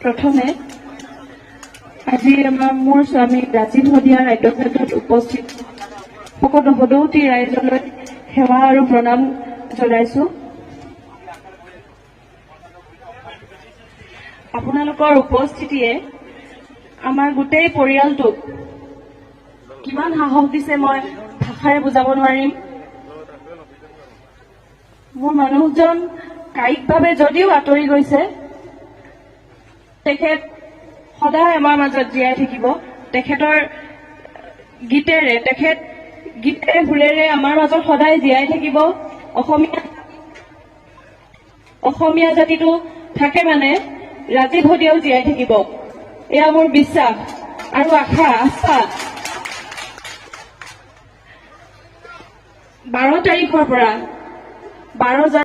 প্ৰথমে আজি মোৰ স্বামী ৰাজীৱ শদিয়া ৰাজ্যক্ষেত্ৰত উপস্থিত সকলো সদৌতী ৰাইজলৈ সেৱা আৰু প্ৰণাম জনাইছো। আপোনালোকৰ উপস্থিতিয়ে আমাৰ গোটেই পৰিয়ালটোক কিমান সাহস দিছে মই ভাষাৰে বুজাব নোৱাৰিম। মোৰ মানুহজন কায়িকভাৱে যদিও আঁতৰি গৈছে, তেখেত সদায় আমাৰ মাজত জীয়াই থাকিব। তেখেতৰ গীতেৰে সুৰেৰে আমাৰ মাজত সদায় জীয়াই থাকিব। অসমীয়া জাতিটো থাকে মানে ৰাজীৱ শদিয়াও জীয়াই থাকিব, এয়া মোৰ বিশ্বাস আৰু আস্থা। 12 তাৰিখৰ পৰা 12